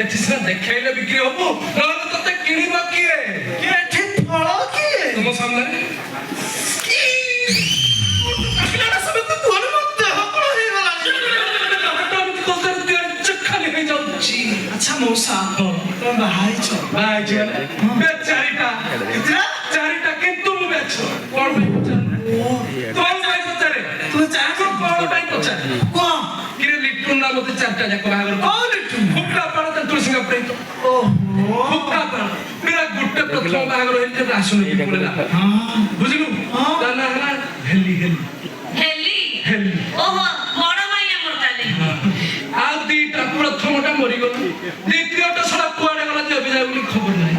ଏଠି ସିନା ଦେଖେଇଲେ ବିକ୍ରି ହବ ନହେଲେ ତତେ କିଣିବ କିଏ? ଏଠି ଫଳ କିଏ? ତୁମ ସାମ୍ନାରେ ଆଚ୍ଛା ମଉସା ତମେ ବାହାଇଛ ଚାରିଟା କିନ୍ତୁ ମୁଁ ବେଚ କଣ ପାଇଁ ପଚାରେ ତୁମେ ଚାହା କଣ ପାଇଁ ପଚାରେ କଣ କିରେ ଲିଟୁନ ନା ମତେ ଚାରିଟା ଯାକ ବାହାଘର ଫୁକା ପାଳ ତେନ୍ତୁଳି ସିଙ୍ଗା ପ୍ରେତ ଫୁକା ପାଳ ପୁରା ଗୋଟେ ପ୍ରଥମ ବାହାଘର ହେଇଛି ରାସନୀତି ପଳେଇଲା ବୁଝିଲୁ ତା ନାଁ ହେଲା ହେଲି ହେଲି ହେଲି ହେଲି ଓହୋ ବଡ ଭାଇ ଆମର ତାହେଲେ ଆଉ ଦିଟା ପ୍ରଥମଟା ମରିଗଲା ଦ୍ୱିତୀୟଟା ସଡ଼ା କୁଆଡେ ଗଲା ଯେ ଏବେ ଯାଏ ବୋଲି ଖବର ନାହିଁ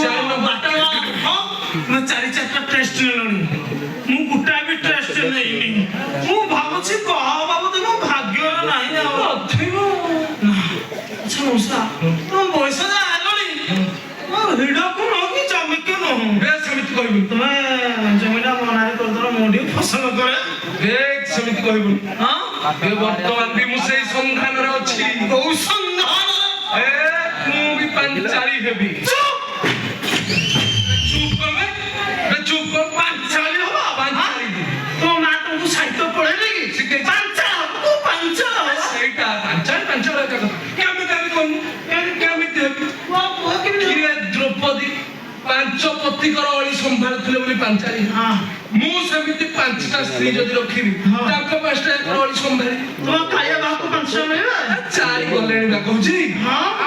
ଚାରି ନମ୍ବରଟା ଚାରି ଚାରିଟା ଟେଷ୍ଟ ନେଲଣି ମୁଁ ଗୋଟାଏ ବି ଟେଷ୍ଟ ନେଇନି ମୁଁ ଭାବୁଛି କହ ବାବୁ ତମ ଭାଗ୍ୟର ନାହିଁ ଆଉ ଆଚ୍ଛା ମଉସା ତମ ବୟସ ଯା ହେଲଣି ହିଡକୁ ନୁହଁ କି ଜମିକୁ ନୁହଁ ସେମିତି କହିବୁନି ତମେ ଜମିଟା ମନାରେ କରିଦେଲ ମୁଁ ଟିକେ ପସନ୍ଦ କରେ ସେମିତି କହିବୁନି ବର୍ତ୍ତମାନ ବି ମୁଁ ସେଇ ସନ୍ଧାନରେ ଅଛି କୋଉ ସନ୍ଧାନ ମୁଁ ବି ପାଞ୍ଚାଳି ହେବି ଚୁପ୍ କର ପାଞ୍ଚାଳି ହବ ପାଞ୍ଚାଳି ତୋ ମା ତମକୁ ସାହିତ୍ୟ ପଢେଇଲେ କି ପାଞ୍ଚା ସେଇଟା ପାଞ୍ଚାଳି କେମିତି ହେବି କହୁନୁ କେମିତି ହେବି କିରେ ଦ୍ରୌପଦୀ ପାଞ୍ଚ ପତିକର ଅଳି ସମ୍ଭାଳୁଥିଲେ ବୋଲି ପାଞ୍ଚାଳି ମୁଁ ସେମିତି ପାଞ୍ଚଟା ସ୍ତ୍ରୀ ଯଦି ରଖିବି ତାଙ୍କ ପାଞ୍ଚଟା ଏକର ଅଳି ସମ୍ଭାଳି ତମ ଖାଇବା ବାହାକୁ ପାଞ୍ଚଟା ମିଳିବ ଚାରି ଗଲେଣି ବା କହୁଛି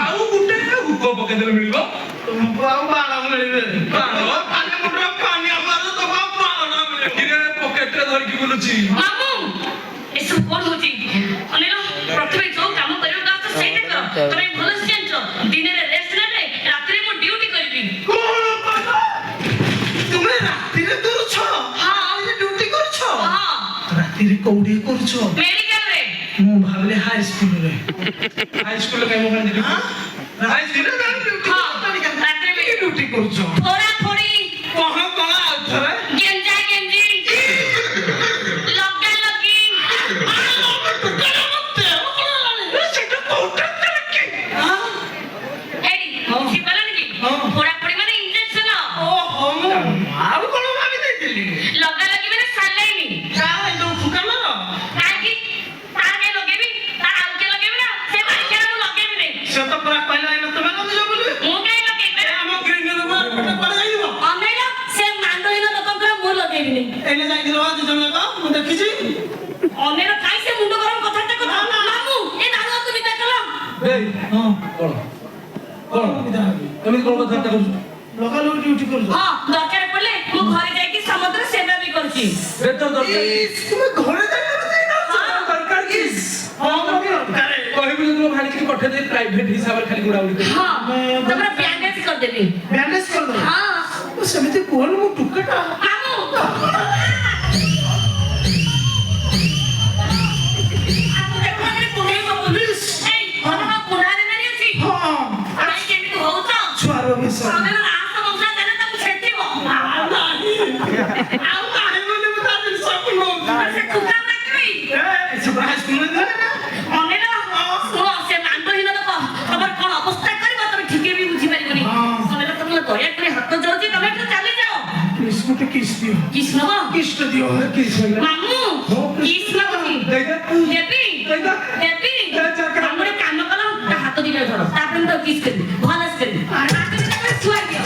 ଆଉ ଗୋଟେ ହୁକ ପକେଇଦେଲେ ମିଳିବ ତୁମକୁ ଆଉ ବାଳ ମିଳିବେ ଖାଲି ମୁଣ୍ଡ ପାନି ଆମର ତମ ବାଳ ମିଳିବ କିରେ ପକେଟରେ ଧରିକି ବୁଲୁଛି ମାମୁ ଏସବୁ କଣ ହଉଛି ଅନିଲ ପ୍ରଥମେ ଯୋଉ କାମ କରିବାକୁ ଆସ ସେଇଟା କର ତମେ ଭଲସେ ଜାଣିଛ ଦିନରେ ରେଷ୍ଟ ନେଲେ ରାତିରେ ମୁଁ ଡ୍ୟୁଟି କରିବି ତୁମେ ରାତିରେ କରୁଛ ଡ୍ୟୁଟି କରୁଛ ହଁ ରାତିରେ କୋଉଠି କରୁଛ ମେଡିକାଲରେ ମୁଁ ଭାବିଲି ହାଇ ସ୍କୁଲରେ ହାଇସ୍କୁଲରେ କାମ କରନ୍ତି ହାଇ ସ୍କୁଲରେ ରାତିରେ ଡ୍ୟୁଟି କରୁଛ ଥୋଡ଼ା ଥୋଡ଼ି କଣ କଣ ଆଉ ଥରେ ଗେଞ୍ଜା ଗେଞ୍ଜି ଲଗା ଲଗି ସେଟା କୋଉଟା ଏଡି ବୁଝିପାରିଲନି କି ଥୋଡ଼ା ଥୋଡ଼ି ମାନେ ଇଞ୍ଜେକ୍ସନ ଓହୋ ଆଉ କଣ ଭାବି ଦେଇଥିଲି ଲଗା ଲଗି ମାନେ ସାଲାଇନି କାହା ଯୋଉ ଫୁକାନର କାହିଁକି ତାର କାଇଁ ଲଗେଇବି ତାର ଆଉ କିଏ ଲଗେଇବି ନା ସେ ମାରିକି ମୁଁ ଲଗେଇବି ନାହିଁ ସେ ତ ପୁରା କହିଲା ଏଇନା ତମେ ଲଗେଇଛ ବୋଲି ମୁଁ କାଇଁ ଲଗେଇବି ଆମ ଗ୍ରୀନର ପଟେ ପଡେ ଯାଇଯିବ ଅନେଇଲ ସେ ମାଣ୍ଡହୀନ ଲୋକଙ୍କର ମୁଁ ଲଗେଇବିନି ଏଇନେ ଯାଇକି ରହ ଦି ଜଣ ଯାକ ମୁଁ ଦେଖିଛି ଅନେଇଲ କାଇଁ ସେ ମୁଣ୍ଡ ଗରମ କଥାଟା କଥା ମାମୁ ଏ ନାଳକୁ ବିଦା କଲ ଏଇ ହଁ କଣ ଏମିତି କଣ କଥାବାର୍ତ୍ତା କରୁଛୁ ଲୋକାଲ ଡ୍ୟୁଟି କରୁଛ ହଁ ଦରକାର ପଡିଲେ ମୁଁ ଘରେ ଯାଇକି ସମୁଦ୍ର ସେବା ବି କରୁଛି ବେତନ ଦରକାର ତୁମେ ଘରେ ଯାଇକି ଦରକାର କି କହିବୁ ଯଦି ମୋ ଭାଣିକି ପଠେଇ ଦେଇ ପ୍ରାଇଭେଟ ହିସାବରେ ଖାଲି ଗୁଡାଗୁଡି କରି ହଁ ତମର ବ୍ୟାଣ୍ଡେଜ କରିଦେବି ବ୍ୟାଣ୍ଡେଜ କରିଦେବ ହଁ ସେମିତି କୁହନି ମୁଁ ଟୁକେଟା ମାମୁ ଛୁଆର ବିଷ ଆଉ ନାହିଁ ବୋଲି ମୁଁ ତା ଜିନିଷ কৃষ্ণ দিও মামু কৃষ্ণ কবি দেবী দেবী আমরা কাম কলম তা হাত দিলে ধরো তারপরে তো কিস করবি ভালো করবি আর হাতে দিলে ছুঁয়া দিও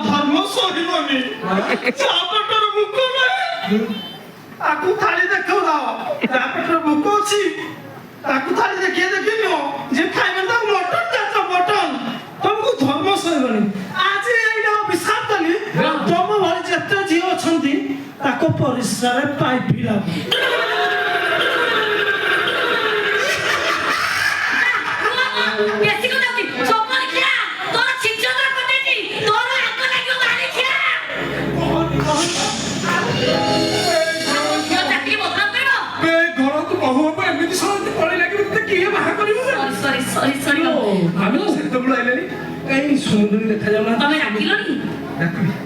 धर्म सहिबनी चापटर मुख में आकु थाली देखो दाओ चापटर मुख अछि ताकु थाली देखिए देखिनो जे खाइबे त मटन जात मटन तुमको धर्म सहिबनी आज एइडा विसातली तुम भली जत्ते जी अछंती ताको परिसरे पाइ फिरा बेसी को जाती चोपर खिया ସମୁଦ୍ର ଦେଖାଯାଉନା ତମେ ଡାକିଲଣି ଡାକିବି